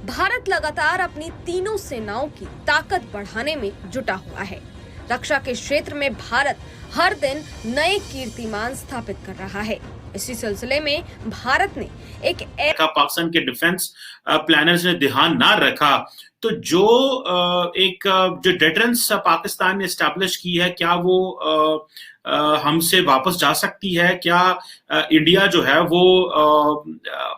भारत लगातार अपनी तीनों सेनाओं की ताकत बढ़ाने में जुटा हुआ है। रक्षा के क्षेत्र में भारत हर दिन नए कीर्तिमान स्थापित कर रहा है। इसी सिलसिले में भारत ने एक पाकिस्तान के डिफेंस प्लानर्स ने ध्यान ना रखा तो जो डेटरेंस पाकिस्तान ने एस्टैब्लिश की है, क्या वो हमसे वापस जा सकती है? क्या इंडिया जो है वो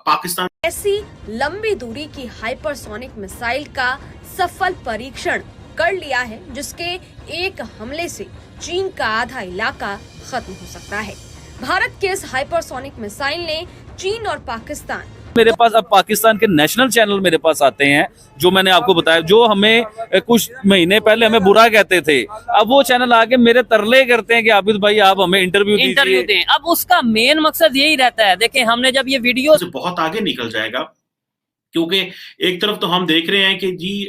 पाकिस्तान ऐसी लंबी दूरी की हाइपरसोनिक मिसाइल का सफल परीक्षण कर लिया है, जिसके एक हमले से चीन का आधा इलाका खत्म हो सकता है। भारत के इस हाइपरसोनिक मिसाइल ने चीन और पाकिस्तान मेरे पास अब पाकिस्तान के नेशनल चैनल मेरे पास आते हैं, जो मैंने आपको बताया, जो हमें कुछ महीने पहले हमें बुरा कहते थे, अब वो चैनल आके मेरे तरले करते हैं कि आबिद भाई आप हमें इंटरव्यू दें। अब उसका मेन मकसद यही रहता है। देखें, हमने जब ये वीडियो से बहुत आगे निकल जाएगा, क्योंकि एक तरफ तो हम देख रहे हैं कि जी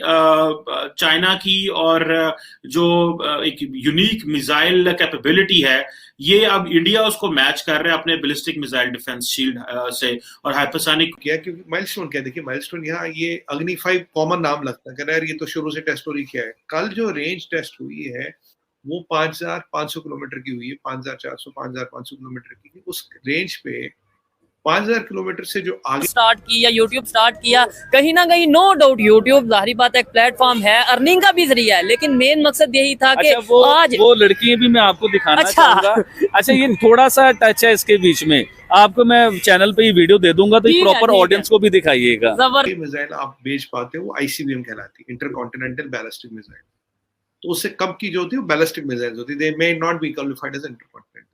चाइना की और जो एक यूनिक मिसाइल कैपेबिलिटी है, ये अब इंडिया उसको मैच कर रहा है अपने बैलिस्टिक मिसाइल डिफेंस शील्ड से और हाइपरसोनिक किया। क्योंकि माइलस्टोन क्या, देखिए माइलस्टोन यहाँ ये अग्नि 5 कॉमन नाम लगता है, कह रहा है ये तो शुरू से टेस्ट हो रही किया है। कल जो रेंज टेस्ट हुई है वो 5500 किलोमीटर की हुई है, 5400 5500 किलोमीटर की। उस रेंज पे 5000 किलोमीटर से जो आगे स्टार्ट की या यूट्यूब स्टार्ट किया, कहीं ना कहीं नो डाउट यूट्यूब जाहिर बात है एक प्लेटफॉर्म है, अर्निंग का भी जरिया है, लेकिन मेन मकसद यही था कि आज वो लड़की भी मैं आपको दिखाना चाहूंगा। अच्छा, ये थोड़ा सा टच है इसके बीच में, आपको मैं चैनल पे ये वीडियो दे दूंगा, तो प्रॉपर ऑडियंस को भी दिखाइएगा। मिसाइल आप बेच पाते हो, वो आईसीबीएम कहलाती है, इंटरकॉन्टिनेंटल बैलिस्टिक मिसाइल। तो उससे कम की जो होती है बैलिस्टिक मिसाइल होती है, they may not be qualified as intercontinental.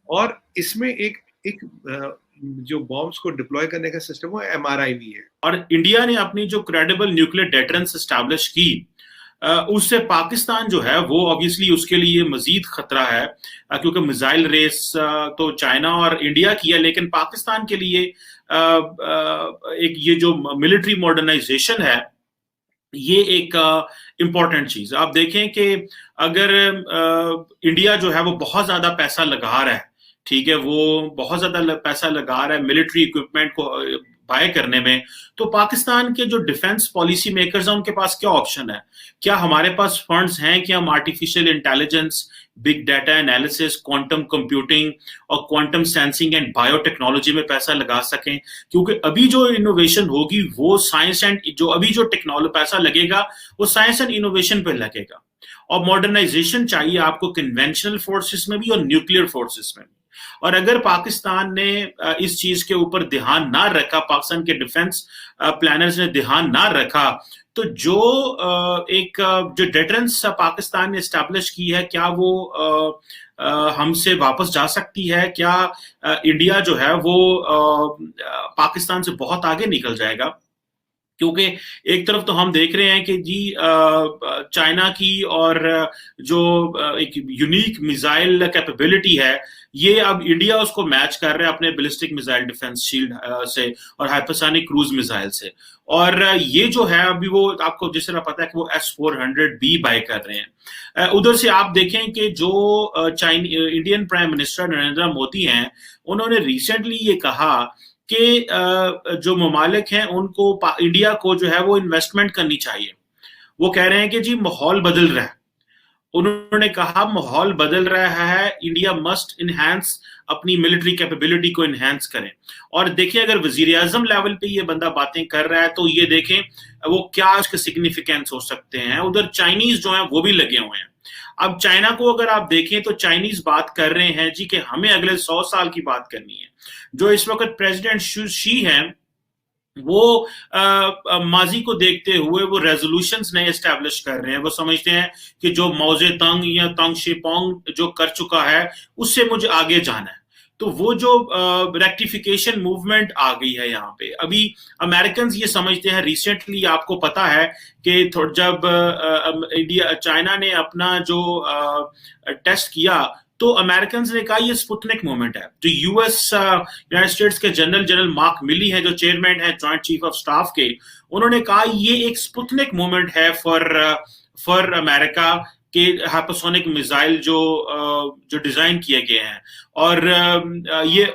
और इसमें एक जो बॉम्ब्स को डिप्लॉय करने का सिस्टम वो एमआरआई भी है। और इंडिया ने अपनी जो क्रेडिबल न्यूक्लियर डेटरेंस एस्टैब्लिश की, उससे पाकिस्तान जो है वो ऑब्वियसली उसके लिए मजीद खतरा है, क्योंकि मिसाइल रेस तो चाइना और इंडिया की है, लेकिन पाकिस्तान के लिए एक ये जो मिलिट्री मॉडर्नाइजेशन है, ये एक इम्पॉर्टेंट चीज। आप देखें कि अगर इंडिया जो है वो बहुत ज्यादा पैसा लगा रहा है, ठीक है, वो बहुत ज्यादा पैसा लगा रहा है मिलिट्री इक्विपमेंट को बाय करने में, तो पाकिस्तान के जो डिफेंस पॉलिसी मेकर्स हैं उनके पास क्या ऑप्शन है? क्या हमारे पास फंड्स हैं कि हम artificial intelligence, big data analysis, quantum computing और क्वांटम सेंसिंग एंड बायोटेक्नोलॉजी में पैसा लगा सकें? क्योंकि अभी जो इनोवेशन होगी वो साइंस एंड अभी जो टेक्नोलॉजी पैसा लगेगा वो साइंस एंड इनोवेशन पे लगेगा। और मॉडर्नाइजेशन चाहिए आपको कन्वेंशनल फोर्सेस में भी और न्यूक्लियर फोर्सेस में भी। और अगर पाकिस्तान ने इस चीज के ऊपर ध्यान ना रखा, पाकिस्तान के डिफेंस प्लानर्स ने ध्यान ना रखा, तो जो डेटरेंस पाकिस्तान ने एस्टैब्लिश की है, क्या वो हमसे वापस जा सकती है? क्या इंडिया जो है वो पाकिस्तान से बहुत आगे निकल जाएगा? क्योंकि एक तरफ तो हम देख रहे हैं कि जी चाइना की और जो एक यूनिक मिसाइल कैपेबिलिटी है, ये अब इंडिया उसको मैच कर रहा है अपने बैलिस्टिक मिसाइल डिफेंस शील्ड से और हाइपरसोनिक क्रूज मिसाइल से। और ये जो है अभी वो आपको जिस तरह पता है कि वो S-400B बाय कर रहे हैं। उधर से आप देखें कि जो Indian prime minister Narendra Modi हैं, उन्होंने रिसेंटली ये कहा कि जो ममालिक हैं उनको इंडिया को जो है वो इन्वेस्टमेंट करनी चाहिए। वो कह रहे हैं कि जी माहौल बदल रहा है। उन्होंने कहा माहौल बदल रहा है, इंडिया मस्ट इनहैंस अपनी मिलिट्री कैपेबिलिटी को इनहैंस करें। और देखिए, अगर वजीर आजम लेवल पे ये बंदा बातें कर रहा है तो ये देखें वो क्या उसके सिग्निफिकेंस हो सकते हैं। उधर चाइनीज जो है वो भी लगे हुए हैं। अब चाइना को अगर आप देखें तो चाइनीज बात कर रहे हैं जी कि हमें अगले 100 साल की बात करनी है। जो इस वक्त प्रेसिडेंट शी हैं, वो माजी को देखते हुए वो रेजोल्यूशंस नए एस्टैब्लिश कर रहे हैं। वो समझते हैं कि जो मौजे तंग या तंग शेपोंग जो कर चुका है उससे मुझे आगे जाना है। तो वो जो रेक्टिफिकेशन मूवमेंट आ गई है यहाँ पे। अभी अमेरिकन ये समझते हैं, रिसेंटली आपको पता है कि जब चाइना ने अपना जो टेस्ट किया तो अमेरिकन ने कहा ये स्पुतनिक मूवमेंट है। जो यूनाइटेड स्टेट्स के जनरल मार्क मिली है, जो चेयरमैन है जॉइंट चीफ ऑफ स्टाफ के, उन्होंने कहा ये एक स्पुतनिक मूवमेंट है फॉर अमेरिका, के हाइपरसोनिक मिसाइल जो डिजाइन किए गए हैं। और ये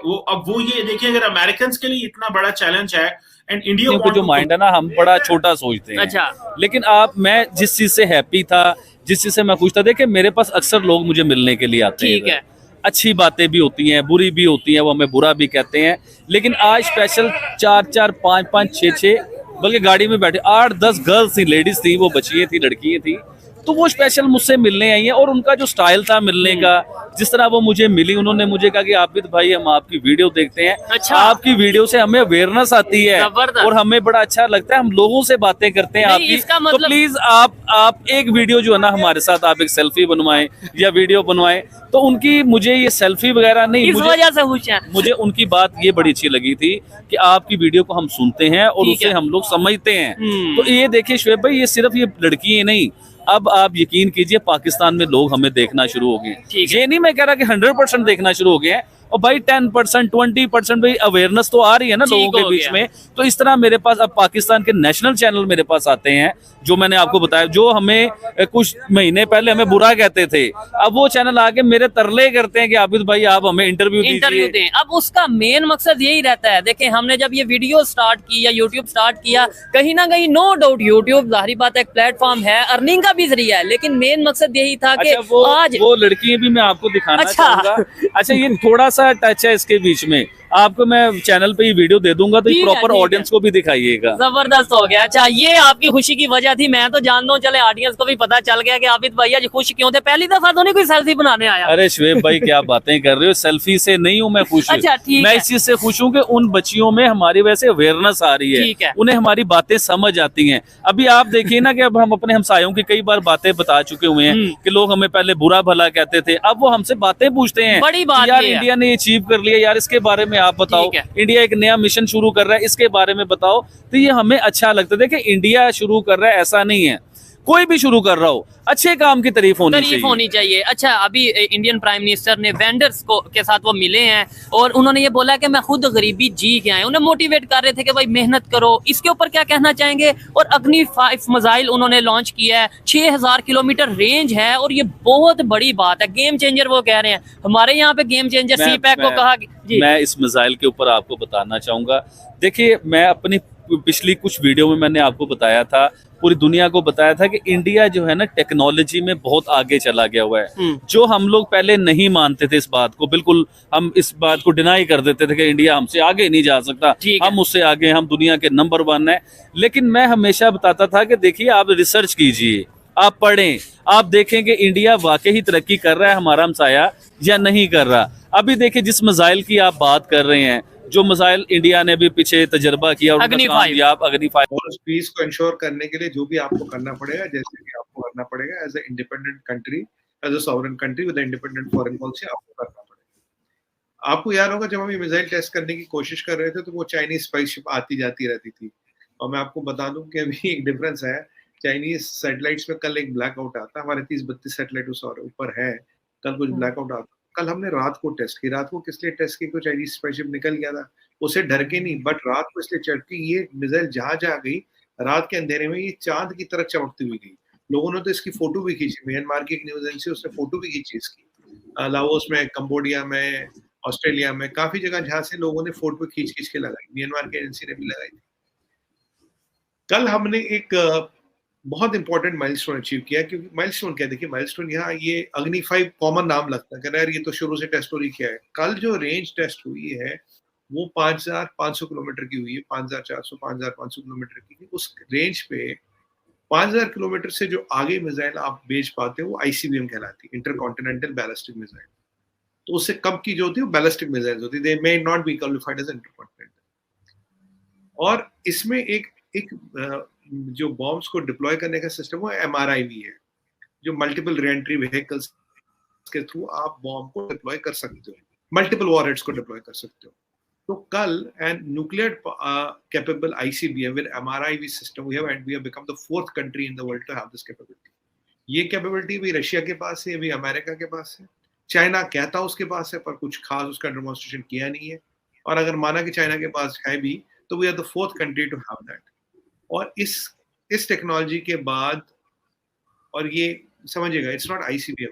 देखिए, अगर अमेरिकन के लिए इतना बड़ा चैलेंज है एंड इंडिया का जो माइंड है ना, हम बड़ा छोटा सोचते हैं। अच्छा। लेकिन मैं जिस चीज से हैप्पी था, जिस चीज से मैं खुश था, देखिए मेरे पास अक्सर लोग मुझे मिलने के लिए आते हैं। ठीक है। अच्छी बातें भी होती हैं, बुरी भी होती हैं, वो हमें बुरा भी कहते हैं। लेकिन आज स्पेशल 4-4, 5-5, 6-6, बल्कि गाड़ी में बैठे 8-10 गर्ल्स थी, लेडीज थी, वो बच्चियां थी, लड़कियां थी, तो वो स्पेशल मुझसे मिलने आई हैं। और उनका जो स्टाइल था मिलने का, जिस तरह वो मुझे मिली, उन्होंने मुझे कहा कि आबिद भाई हम आपकी वीडियो देखते हैं। अच्छा। आपकी वीडियो से हमें अवेयरनेस आती है और हमें बड़ा अच्छा लगता है, हम लोगों से बातें करते हैं आपकी। तो प्लीज आप एक वीडियो जो है ना हमारे साथ, आप एक सेल्फी बनवाएं या वीडियो बनवाएं। तो उनकी मुझे ये सेल्फी वगैरह नहीं, इस वजह से खुश हैं। मुझे उनकी बात ये बड़ी अच्छी लगी थी कि आपकी वीडियो को हम सुनते हैं और उसे हम लोग समझते हैं। तो ये देखिए शुएब भाई, ये सिर्फ ये लड़की ही नहीं, अब आप यकीन कीजिए पाकिस्तान में लोग हमें देखना शुरू हो गए। ये नहीं मैं कह रहा कि 100% देखना शुरू हो गए हैं, और भाई 10%, 20% भाई अवेयरनेस तो आ रही है ना लोगों के बीच में। तो इस तरह मेरे पास अब पाकिस्तान के नेशनल चैनल मेरे पास आते हैं, जो मैंने आपको बताया, जो हमें कुछ महीने पहले हमें बुरा कहते थे, अब वो चैनल आके मेरे तरले करते हैं कि आबिद भाई आप हमें इंटरव्यू दें। अब उसका मेन मकसद यही रहता है। देखिए हमने जब ये वीडियो स्टार्ट की या यूट्यूब स्टार्ट किया, कहीं ना कहीं नो डाउट यूट्यूब जाहिर बात है एक प्लेटफॉर्म है, अर्निंग का भी जरिया है, लेकिन मेन मकसद यही था कि आज वो लड़की भी मैं आपको दिखाना चाहूंगा। अच्छा, ये थोड़ा सा टच है इसके बीच में, आपको मैं चैनल पे ये वीडियो दे दूंगा, तो प्रॉपर ऑडियंस को भी दिखाइएगा। जबरदस्त हो गया। अच्छा, ये आपकी खुशी की वजह थी, मैं तो जानता हूँ, चले ऑडियंस को भी पता चल गया कि आबिद भैया जी खुश क्यों थे। पहली दफा तो नहीं कोई सेल्फी बनाने आया? अरे शुएब भाई क्या बातें कर रहे हो, सेल्फी से नहीं हूँ मैं खुश। अच्छा, ठीक मैं है। इस चीज से खुश हूँ कि उन बच्चियों में हमारी वजह से अवेयरनेस आ रही है, उन्हें हमारी बातें समझ आती हैं। अभी आप देखिए ना कि अब हम अपने हमसायों की कई बार बातें बता चुके हुए हैं कि लोग हमें पहले बुरा भला कहते थे, अब वो हमसे बातें पूछते हैं। बड़ी बात यार इंडिया ने अचीव कर लिया, यार इसके बारे में आप बताओ, इंडिया एक नया मिशन शुरू कर रहा है, इसके बारे में बताओ। तो ये हमें अच्छा लगता है। देखिए इंडिया शुरू कर रहा है ऐसा नहीं है, कोई भी शुरू कर रहा हो, अच्छे काम की तारीफ होनी चाहिए। अच्छा, अभी इंडियन प्राइम मिनिस्टर ने वेंडर्स को के साथ वो मिले हैं और उन्होंने ये बोला कि मैं खुद गरीबी जी के आए, उन्हें मोटिवेट कर रहे थे कि भाई मेहनत करो। इसके ऊपर क्या कहना चाहेंगे? और अग्नि 5 मिसाइल उन्होंने लॉन्च किया है, 6000 किलोमीटर रेंज है, और ये बहुत बड़ी बात है, गेम चेंजर वो कह रहे हैं। हमारे यहाँ पे गेम चेंजर सीपैक को कहा जी। मैं इस मिसाइल के ऊपर आपको बताना चाहूंगा। देखिए मैं अपनी पिछली कुछ वीडियो में मैंने आपको बताया था, पूरी दुनिया को बताया था कि इंडिया जो है ना टेक्नोलॉजी में बहुत आगे चला गया हुआ है। जो हम लोग पहले नहीं मानते थे इस बात को, बिल्कुल हम इस बात को डिनाई कर देते थे कि इंडिया हमसे आगे नहीं जा सकता, हम उससे आगे, हम दुनिया के नंबर 1 है। लेकिन मैं हमेशा बताता था कि देखिए आप रिसर्च कीजिए, आप पढ़ें, आप देखें कि इंडिया वाकई ही तरक्की कर रहा है हमारा हमसाया या नहीं कर रहा। अभी देखिए जिस मिसाइल की आप बात कर रहे हैं, जो मिसाइल इंडिया ने भी पीछे तजर्बा किया और अग्नि 5 और पीस को इंश्योर करने के लिए जो भी आपको करना पड़ेगा, जैसे कि आपको करना पड़ेगा as a independent country, as a sovereign country with independent foreign policy, आपको करना पड़ेगा। आपको याद होगा जब हम ये मिसाइल टेस्ट करने की कोशिश कर रहे थे तो वो चाइनीज स्पाइसशिप आती जाती रहती थी। और मैं आपको बता दूं कि अभी एक डिफरेंस है, चाइनीज सैटेलाइट्स में कल एक ब्लैकआउट आता, हमारे 30-32 सैटेलाइट उस ऊपर है, कल कुछ ब्लैकआउट आता। कल हमने रात को टेस्ट की, रात को किस लिए टेस्ट की? कोई चाइनीज स्पाइसशिप निकल गया था, उसे डर के नहीं, बट रात को इसलिए चढ़ के ये मिसाइल जहां जा गई, रात के अंधेरे में ये चांद की तरह चमकती हुई गई। लोगों ने तो इसकी फोटो भी खींची, म्यांमार की एक न्यूज एजेंसी उसने फोटो भी खींची इसकी, लाओस में, कंबोडिया में, ऑस्ट्रेलिया में, काफी जगह जहां से लोगों ने फोटो खींच के लगाई, म्यांमार की एजेंसी ने भी लगाई थी। कल हमने एक बहुत इंपॉर्टेंट माइलस्टोन अचीव किया, क्योंकि माइलस्टोन क्या, देखिए माइलस्टोन यहाँ ये अग्नि 5 कॉमन नाम लगता है, यार ये तो शुरू से टेस्ट हो रही क्या है। कल जो रेंज टेस्ट हुई है वो 5500 किलोमीटर की हुई है, 5400, 5500 किलोमीटर की। उस रेंज पे 5000 किलोमीटर से जो आगे मिसाइल आप भेज पाते हो वो ICBM कहलाती है, इंटरकॉन्टिनेंटल बैलिस्टिक मिसाइल। तो उससे कम की जो होती है वो बैलिस्टिक मिसाइल्स होती है, they may not be qualified as intercontinental. और इसमें एक जो बॉम्ब्स को डिप्लॉय करने का सिस्टम वो MRIV है, जो मल्टीपल रीएंट्री व्हीकल्स के थ्रू आप बॉम्ब को डिप्लॉय कर सकते हो, मल्टीपल वॉरहेड्स को डिप्लॉय कर सकते हो। तो कल and nuclear capable ICBM with MRIV system we have become the 4th country in the world to have this capability. ये कैपेबिलिटी भी रशिया के पास है, भी अमेरिका के पास है, चाइना कहता उसके पास है पर कुछ खास उसका डेमोन्स्ट्रेशन किया नहीं है। और अगर माना कि चाइना के पास है भी तो we are the 4th country to have that. और इस टेक्नोलॉजी के बाद, और ये समझिएगा, इट्स नॉट आईसीबीएम,